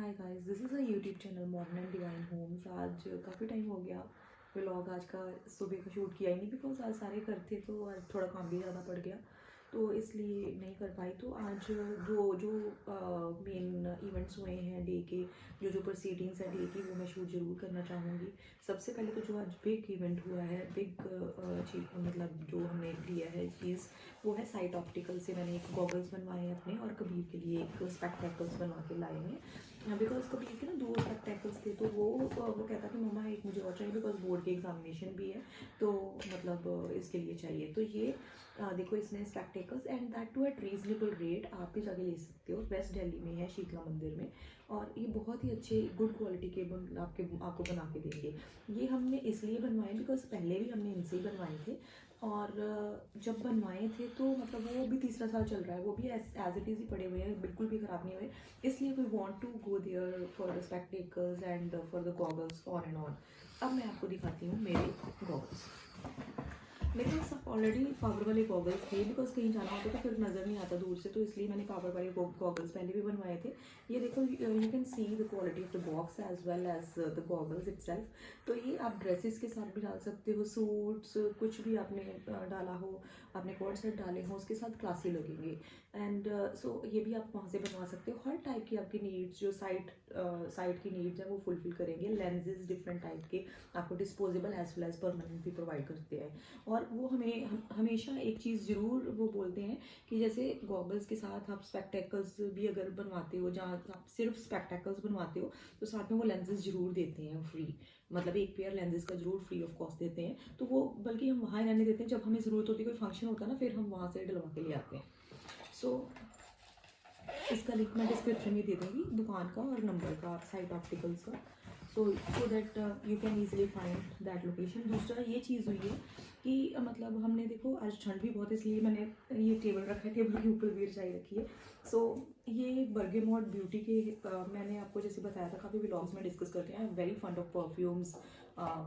Hi guys, this is a YouTube channel Modern and Divine Homes. आज काफ़ी time हो गया व्लॉग आज का सुबह का शूट किया ही नहीं, बिकॉज आज सारे घर थे तो आज थोड़ा काम भी ज़्यादा पड़ गया, तो इसलिए नहीं कर पाई। तो आज जो जो मेन इवेंट्स हुए हैं डे के, जो प्रोसीडिंग्स हैं डे की, वो मैं शूट ज़रूर करना चाहूँगी। सबसे पहले तो जो आज बिग इवेंट हुआ है, बिग चीज मतलब जो हमने लिया है चीज़, वो है साइट ऑप्टिकल से मैंने एक गॉगल्स बनवाए हैं अपने, और कबीर के लिए एक स्पेक्टेकल्स बनवा के लाए हैं। बिकॉज कबीर के ना दो स्पेक्टेकल्स थे, तो वो कहता कि मम्मा एक मुझे और चाहिए, बिकॉज बोर्ड के एग्जामिनेशन भी है, तो मतलब इसके लिए चाहिए। तो ये देखो, इसने spectacles and that too at reasonable rate आप भी जाके ले सकते हो। वेस्ट दिल्ली में है, शीतला मंदिर में, और ये बहुत ही अच्छे गुड क्वालिटी के आपको बना के देंगे। ये हमने इसलिए बनवाए बिकॉज पहले भी हमने इनसे ही बनवाए थे, और जब बनवाए थे तो मतलब वो भी तीसरा साल चल रहा है, वो भी एज इट इज़ ही पड़े हुए हैं, बिल्कुल भी ख़राब नहीं हुए। इसलिए we want to go there for the spectacles and for the goggles on and on. अब मैं आपको दिखाती हूँ मेरे गॉगल्स। मेरे पास ऑलरेडी पावर वाले गॉगल्स थे, बिकॉज कहीं जाना होता तो फिर नज़र नहीं आता दूर से, तो इसलिए मैंने पावर वाले गॉगल्स पहले भी बनवाए थे। ये देखो, you can see the quality of the box as well as the goggles itself. तो ये आप ड्रेसेस के साथ भी डाल सकते हो, सूट्स, कुछ भी आपने डाला हो, आपने कोट सेट डाले हो, उसके साथ क्लासी लगेंगे। एंड सो ये भी आप वहाँ से बनवा सकते हो। हर टाइप की आपकी नीड्स, जो साइट की नीड्स है, वो फुलफिल करेंगे। लेंजेज डिफरेंट टाइप के आपको disposable as well as permanent भी प्रोवाइड करते हैं। और वो हमेशा एक चीज़ ज़रूर वो बोलते हैं कि जैसे गॉगल्स के साथ आप स्पेक्टेकल्स भी अगर बनवाते हो, जहाँ आप सिर्फ स्पेक्टेकल्स बनवाते हो, तो साथ में वो लेंसेज ज़रूर देते हैं फ्री। मतलब एक पेयर लेंसेज का जरूर फ्री ऑफ कॉस्ट देते हैं। तो वो बल्कि हम वहाँ रहने देते हैं, जब हमें ज़रूरत होती है, कोई फंक्शन होता है ना, फिर हम वहाँ से डलवा के ले आते हैं। सो इसका लिंक मैं डिस्क्रिप्शन में दे दूँगी, दुकान का और नंबर का, साइट ऑप्टिकल्स का, so that you can easily find that location. दूसरा ये चीज़ हुई है कि मतलब हमने देखो आज ठंड भी बहुत, इसलिए मैंने ये टेबल रखा है, टेबल के ऊपर भी रजाई रखी है। सो ये बर्गेमोट ब्यूटी के मैंने आपको जैसे बताया था, काफ़ी व्लॉग्स में डिस्कस करते हैं, very fund of perfumes,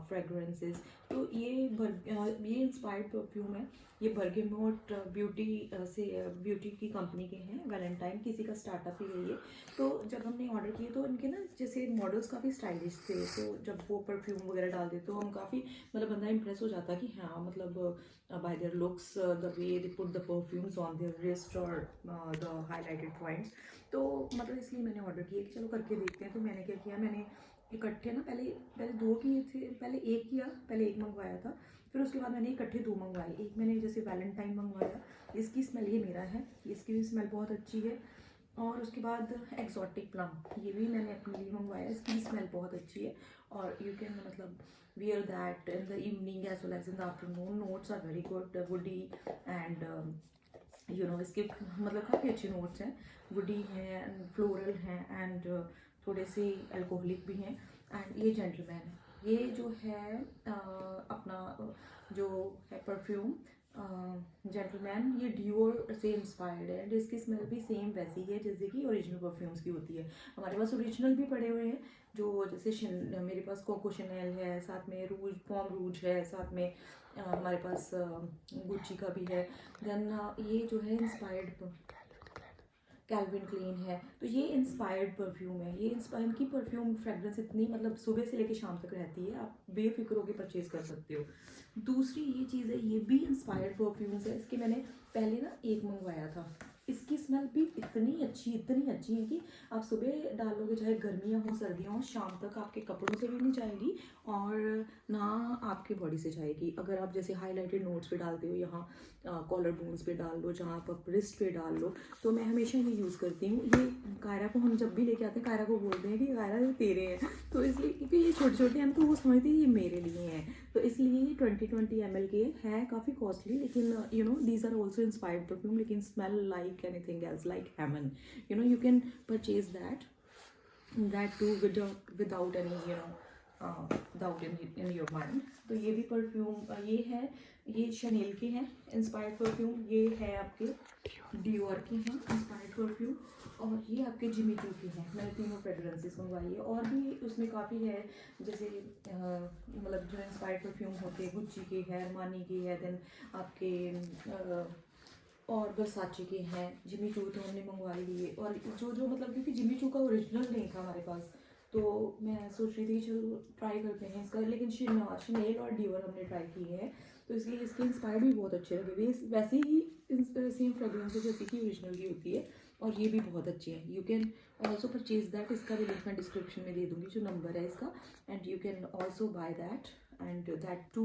fragrances. तो ये इंस्पायर्ड परफ्यूम है। ये बर्गेमोट ब्यूटी से ब्यूटी की कंपनी के हैं, वैलेंटाइन किसी का स्टार्टअप ही है ये। तो जब हमने ऑर्डर किए तो इनके ना जैसे मॉडल्स काफ़ी स्टाइलिश थे, तो जब वो परफ्यूम वगैरह डालते तो हम काफ़ी मतलब बंदा इंप्रेस हो जाता कि हाँ, मतलब bye there looks, the way they put the perfumes on their wrist और द हाईलाइटेड पॉइंट्स। तो मतलब इसलिए मैंने ऑर्डर किया कि चलो करके देखते हैं। तो मैंने क्या किया, मैंने इकट्ठे ना पहले पहले दो किए थे, पहले एक किया, पहले एक मंगवाया था, फिर उसके बाद मैंने इकट्ठे दो मंगवाए। एक मैंने जैसे वैलेंटाइन मंगवाया, इसकी स्मेल, ये मेरा है, इसकी भी स्मेल बहुत अच्छी है। और उसके बाद एक्सोटिक प्लम, ये भी मैंने अपने लिए मंगवाया, इसकी भी स्मेल बहुत अच्छी है। और यू कैन मतलब wear that in the evening as well as in the afternoon. Notes are very good, woody and इसके मतलब काफ़ी अच्छे नोट्स हैं, वुडी हैं, फ्लोरल हैं, एंड थोड़े से अल्कोहलिक भी हैं। एंड ये जेंटलमैन, ये जो है अपना जो है परफ्यूम जेंटलमैन, ये डियोर से इंस्पायर्ड है, एंड इसकी स्मेल भी सेम वैसी है जैसे कि ओरिजिनल परफ्यूम्स की होती है। हमारे पास ओरिजिनल भी पड़े हुए हैं, जो जैसे मेरे पास कोको शनेल है, साथ में रूज पॉम रूज है, साथ में हमारे पास गुच्ची का भी है। देन ये जो है इंस्पायर्ड कैल्विन क्लीन है। तो ये इंस्पायर्ड परफ्यूम है, ये इंस्पायर की परफ्यूम फ्रेगरेंस इतनी मतलब सुबह से लेकर शाम तक रहती है, आप बेफिक्र होकर परचेज कर सकते हो। दूसरी ये चीज़ है, ये भी इंस्पायर्ड परफ्यूम्स है। इसके मैंने पहले ना एक मंगवाया था, इसकी स्मेल भी इतनी अच्छी है कि आप सुबह डालोगे, चाहे गर्मियाँ हो सर्दियाँ हो, शाम तक आपके कपड़ों से भी नहीं जाएगी और ना आपके बॉडी से जाएगी। अगर आप जैसे हाईलाइटेड नोट्स पे डालते हो, यहाँ कॉलर बोन्स पे डाल लो, जहाँ आप रिस्ट पे डाल लो, तो मैं हमेशा ये यूज़ करती हूँ। ये कायरा को हम जब भी लेके आते हैं, कायरा को बोलते हैं कि कायरा ये तेरे हैं, तो इसलिए क्योंकि ये छोटे छोटे हैं, तो वो समझते हैं ये मेरे लिए हैं। तो इसलिए ये 20 ml के है, काफ़ी कॉस्टली, लेकिन these are also inspired perfume, लेकिन smell like anything else, like heaven. You can purchase that too without any doubt in your mind. तो ये भी परफ्यूम ये है, ये शनेल के हैं इंस्पायर्ड परफ्यूम, ये है आपके डियोर के हैं इंस्पायर्ड परफ्यूम, और ये आपके जिमी चू के हैं। मैंने तीनों फ्रेगरेंसेस मंगवाई है, और भी उसमें काफ़ी है, जैसे मतलब जो इंस्पायर्ड परफ्यूम होते हैं, गुच्ची के है, अरमानी की है, देन आपके और वर्साचे के हैं, जिमी चू तो हमने मंगवा लिए। और जो मतलब क्योंकि जिमी चू का ओरिजिनल नहीं था हमारे पास, तो मैं सोच रही थी चलो ट्राई करते हैं इसका। लेकिन शनेल और डियोर हमने ट्राई किए हैं, तो इसलिए इसके इंस्पायर्ड भी बहुत अच्छे लगे हुए। वैसे ही सेम फ्रेगरेंस है जैसे कि ओरिजिनल की होती है, और ये भी बहुत अच्छे हैं। You can also purchase that, इसका भी लिंक मैं डिस्क्रिप्शन में दे दूँगी जो नंबर है इसका, and you can also buy that, and that too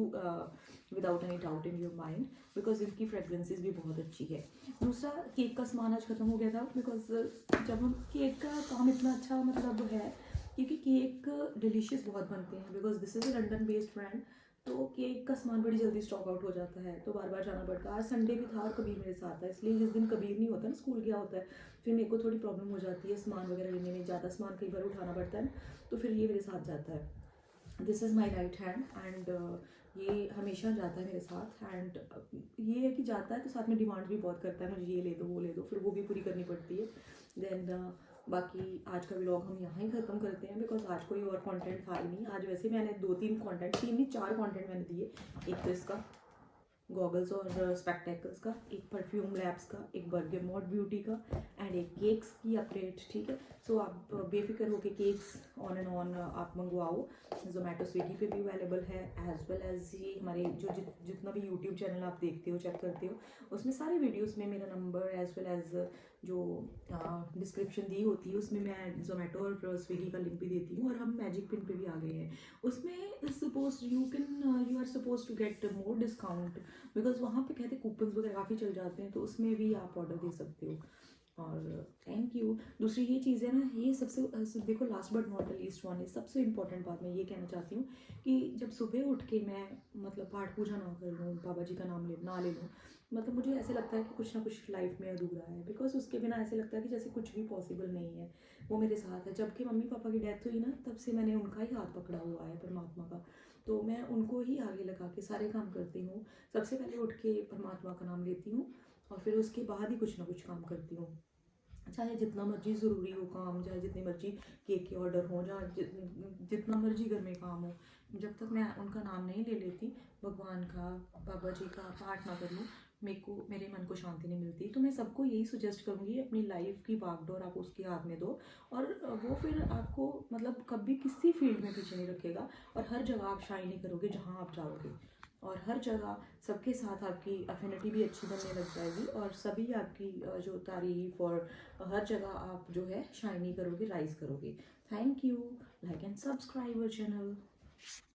without any doubt in your mind, because इनकी फ्रेगरेंसेज भी बहुत अच्छी है। दूसरा, केक का सामान आज ख़त्म हो गया था, बिकॉज जब हम केक का काम इतना अच्छा मतलब है, क्योंकि केक डिलीशियस बहुत बनते हैं, because this is a London based brand, तो केक का सामान बड़ी जल्दी स्टॉक आउट हो जाता है, तो बार बार जाना पड़ता है। आज संडे भी था और कबीर मेरे साथ था, इसलिए जिस दिन कबीर नहीं होता ना, स्कूल गया होता है, फिर मेरे को थोड़ी प्रॉब्लम हो जाती है सामान वगैरह लेने में, ज़्यादा सामान कई बार उठाना पड़ता है, तो फिर ये मेरे साथ जाता है। This is my right hand, and ये हमेशा जाता है मेरे साथ। एंड ये है कि जाता है तो साथ में डिमांड भी बहुत करता है, मुझे ये ले दो वो ले दो, फिर वो भी पूरी करनी पड़ती है। देन बाकी आज का व्लॉग हम यहाँ ही ख़त्म करते हैं, बिकॉज आज कोई और कंटेंट था ही नहीं। आज वैसे मैंने 3 नहीं 4 कंटेंट मैंने दिए। एक तो इसका गॉगल्स और स्पेक्टेकल्स का, एक परफ्यूम लैब्स का, एक बर्गेमोट ब्यूटी का, एंड एक केक्स की अपडेट। ठीक है, सो आप बेफिक्र होकर केक्स ऑन एंड ऑन आप मंगवाओ। जोमेटो स्विगी पे भी अवेलेबल है, एज वेल एज ये हमारे जो जितना भी यूट्यूब चैनल आप देखते हो, चेक करते हो, उसमें सारे वीडियोस में मेरा नंबर एज वेल एज जो डिस्क्रिप्शन दी होती है उसमें मैं जोमेटो और स्विगी का लिंक भी देती हूँ। और हम मैजिक पिन पे भी आ गए हैं, उसमें suppose you are supposed to get more discount, because वहाँ पे कहते कूपन्स वगैरह काफ़ी चल जाते हैं, तो उसमें भी आप ऑर्डर दे सकते हो। और थैंक यू। दूसरी ये चीज़ है ना, ये सबसे देखो, last but not the least one है, सबसे इम्पॉर्टेंट बात मैं ये कहना चाहती हूँ कि जब सुबह उठ के मैं मतलब पाठ पूजा ना कर लूँ, बाबा जी का नाम ना ले लूँ, मतलब मुझे ऐसे लगता है कि कुछ ना कुछ लाइफ में अधूरा है, बिकॉज उसके बिना ऐसे लगता है कि जैसे कुछ भी पॉसिबल नहीं है। वो मेरे साथ है, जबकि मम्मी पापा की डेथ हुई ना, तब से मैंने उनका ही हाथ पकड़ा हुआ है, परमात्मा का, तो मैं उनको ही आगे लगा के सारे काम करती हूँ। सबसे पहले उठ के परमात्मा का नाम लेती हूँ, और फिर उसके बाद ही कुछ ना कुछ काम करती हूँ, चाहे जितना मर्जी ज़रूरी हो काम, चाहे जितने मर्जी केक के ऑर्डर हो, जहाँ जितना मर्जी घर में काम हो, जब तक मैं उनका नाम नहीं ले लेती, भगवान का, बाबा जी का पाठ ना कर लूँ, मेरे मन को शांति नहीं मिलती। तो मैं सबको यही सजेस्ट करूँगी, अपनी लाइफ की भागदौड़ आप उसके हाथ में दो, और वो फिर आपको मतलब कभी किसी फील्ड में पीछे नहीं रखेगा, और हर जगह आप शाइन नहीं करोगे जहाँ आप जाओगे, और हर जगह सबके साथ आपकी अफिनिटी भी अच्छी बनने लग जाएगी, और सभी आपकी जो तारीफ, और हर जगह आप जो है शाइनी करोगे, राइज करोगे। Thank you. Like and subscribe our channel.